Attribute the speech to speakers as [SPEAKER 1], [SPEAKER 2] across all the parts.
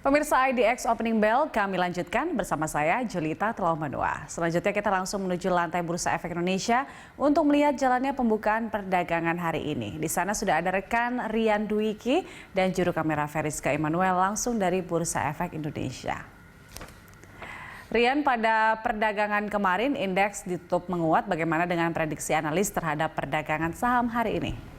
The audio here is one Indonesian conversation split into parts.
[SPEAKER 1] Pemirsa IDX Opening Bell, kami lanjutkan bersama saya Julita Telamanua. Selanjutnya kita langsung menuju lantai Bursa Efek Indonesia untuk melihat jalannya pembukaan perdagangan hari ini. Di sana sudah ada rekan Rian Dwiki dan juru kamera Feriska Emmanuel langsung dari Bursa Efek Indonesia. Rian, pada perdagangan kemarin indeks ditutup menguat. Bagaimana dengan prediksi analis terhadap perdagangan saham hari ini?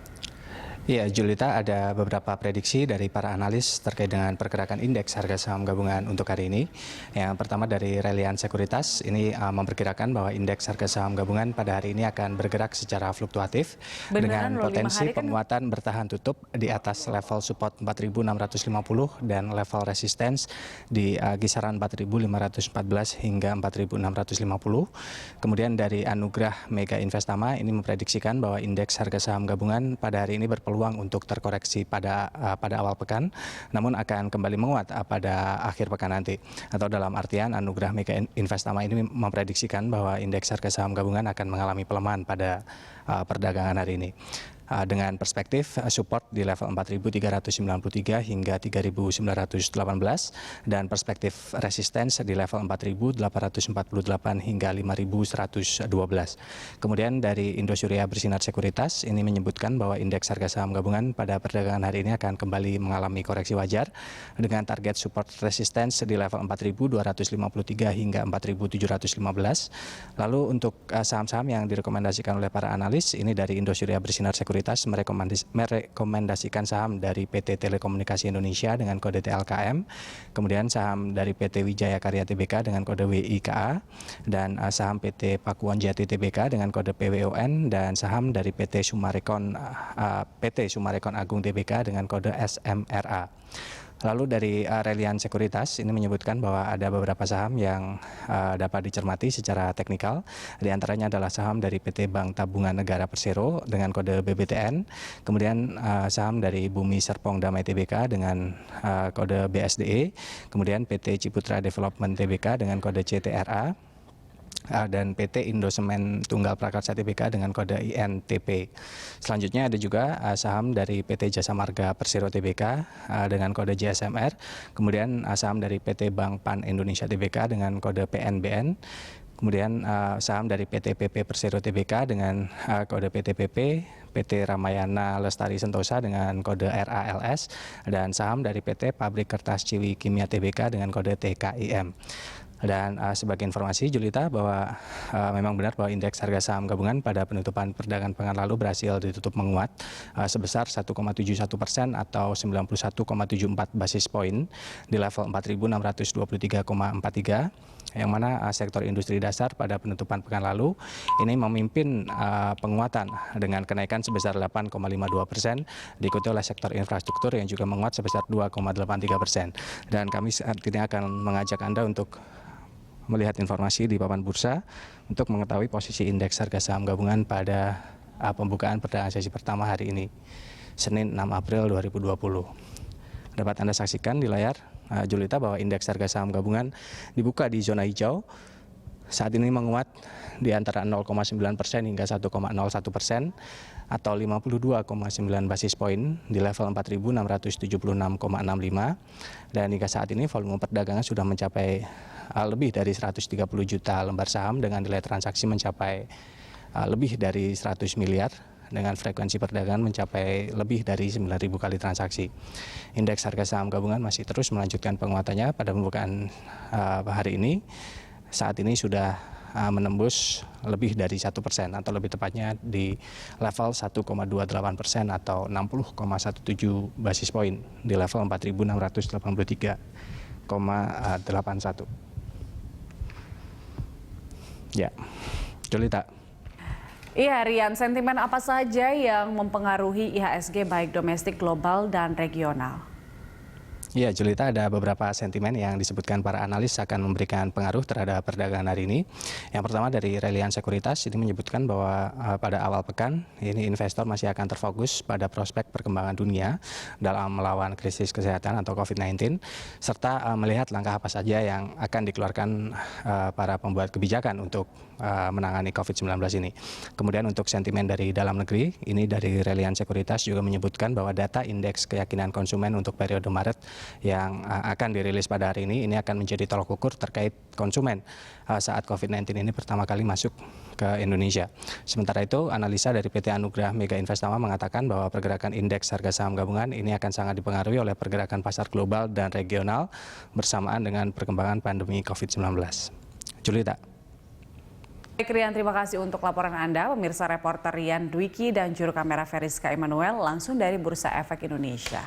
[SPEAKER 2] Ya, Julita, ada beberapa prediksi dari para analis terkait dengan pergerakan indeks harga saham gabungan untuk hari ini. Yang pertama dari Relian Sekuritas, ini memperkirakan bahwa indeks harga saham gabungan pada hari ini akan bergerak secara fluktuatif dengan potensi penguatan bertahan tutup di atas level support 4.650 dan level resistance di kisaran 4.514 hingga 4.650. Kemudian dari Anugrah Mega Investama ini memprediksikan bahwa indeks harga saham gabungan pada hari ini berpeluang untuk terkoreksi pada awal pekan, namun akan kembali menguat pada akhir pekan nanti. Atau dalam artian Anugrah Mega Investama ini memprediksikan bahwa indeks harga saham gabungan akan mengalami pelemahan pada perdagangan hari ini. Dengan perspektif support di level 4.393 hingga 3.918 dan perspektif resistance di level 4.848 hingga 5.112. Kemudian dari Indosuria Bersinar Sekuritas ini menyebutkan bahwa indeks harga saham gabungan pada perdagangan hari ini akan kembali mengalami koreksi wajar dengan target support resistance di level 4.253 hingga 4.715. Lalu untuk saham-saham yang direkomendasikan oleh para analis ini dari Indosuria Bersinar Sekuritas merekomendasikan saham dari PT Telekomunikasi Indonesia dengan kode TLKM, kemudian saham dari PT Wijaya Karya Tbk dengan kode WIKA, dan saham PT Pakuwon Jati Tbk dengan kode PWON, dan saham dari PT Sumarekon Agung Tbk dengan kode SMRA. Lalu dari Relian Sekuritas ini menyebutkan bahwa ada beberapa saham yang dapat dicermati secara teknikal. Di antaranya adalah saham dari PT Bank Tabungan Negara Persero dengan kode BBTN, kemudian saham dari Bumi Serpong Damai Tbk dengan kode BSDE, kemudian PT Ciputra Development Tbk dengan kode CTRA, dan PT Indosemen Tunggal Prakarsa Tbk dengan kode INTP. Selanjutnya ada juga saham dari PT Jasa Marga Persero Tbk dengan kode JSMR, kemudian saham dari PT Bank Pan Indonesia Tbk dengan kode PNBN, kemudian saham dari PT PP Persero Tbk dengan kode PTPP, PT Ramayana Lestari Sentosa dengan kode RALS, dan saham dari PT Pabrik Kertas Ciwi Kimia Tbk dengan kode TKIM. Dan sebagai informasi Julita, bahwa memang benar bahwa indeks harga saham gabungan pada penutupan perdagangan pekan lalu berhasil ditutup menguat sebesar 1,71% atau 91,74 basis poin di level 4.623,43, yang mana sektor industri dasar pada penutupan pekan lalu ini memimpin penguatan dengan kenaikan sebesar 8,52%, diikuti oleh sektor infrastruktur yang juga menguat sebesar 2,83%. Dan kami saat ini akan mengajak Anda untuk melihat informasi di papan bursa untuk mengetahui posisi indeks harga saham gabungan pada pembukaan perdagangan sesi pertama hari ini, Senin 6 April 2020. Dapat Anda saksikan di layar Julita bahwa indeks harga saham gabungan dibuka di zona hijau. Saat ini menguat di antara 0,9% hingga 1,01% atau 52,9 basis poin di level 4.676,65, dan hingga saat ini volume perdagangan sudah mencapai lebih dari 130 juta lembar saham dengan nilai transaksi mencapai lebih dari 100 miliar dengan frekuensi perdagangan mencapai lebih dari 9.000 kali transaksi. Indeks harga saham gabungan masih terus melanjutkan penguatannya pada pembukaan hari ini. Saat ini sudah menembus lebih dari 1% atau lebih tepatnya di level 1,28% atau 60,17 basis poin di level 4.683,81. Ya, Julita.
[SPEAKER 1] Iya, Rian, sentimen apa saja yang mempengaruhi IHSG baik domestik, global, dan regional?
[SPEAKER 2] Ya, Julita, ada beberapa sentimen yang disebutkan para analis akan memberikan pengaruh terhadap perdagangan hari ini. Yang pertama dari Relian Sekuritas ini menyebutkan bahwa pada awal pekan ini investor masih akan terfokus pada prospek perkembangan dunia dalam melawan krisis kesehatan atau COVID-19 serta melihat langkah apa saja yang akan dikeluarkan para pembuat kebijakan untuk menangani COVID-19 ini. Kemudian untuk sentimen dari dalam negeri, ini dari Relian Sekuritas juga menyebutkan bahwa data indeks keyakinan konsumen untuk periode Maret yang akan dirilis pada hari ini akan menjadi tolak ukur terkait konsumen saat COVID-19 ini pertama kali masuk ke Indonesia. Sementara itu, analisa dari PT Anugrah Mega Investama mengatakan bahwa pergerakan indeks harga saham gabungan ini akan sangat dipengaruhi oleh pergerakan pasar global dan regional bersamaan dengan perkembangan pandemi COVID-19. Julita.
[SPEAKER 1] Baik Rian, terima kasih untuk laporan Anda. Pemirsa, reporter Rian Dwiki dan juru kamera Feriska Emmanuel langsung dari Bursa Efek Indonesia.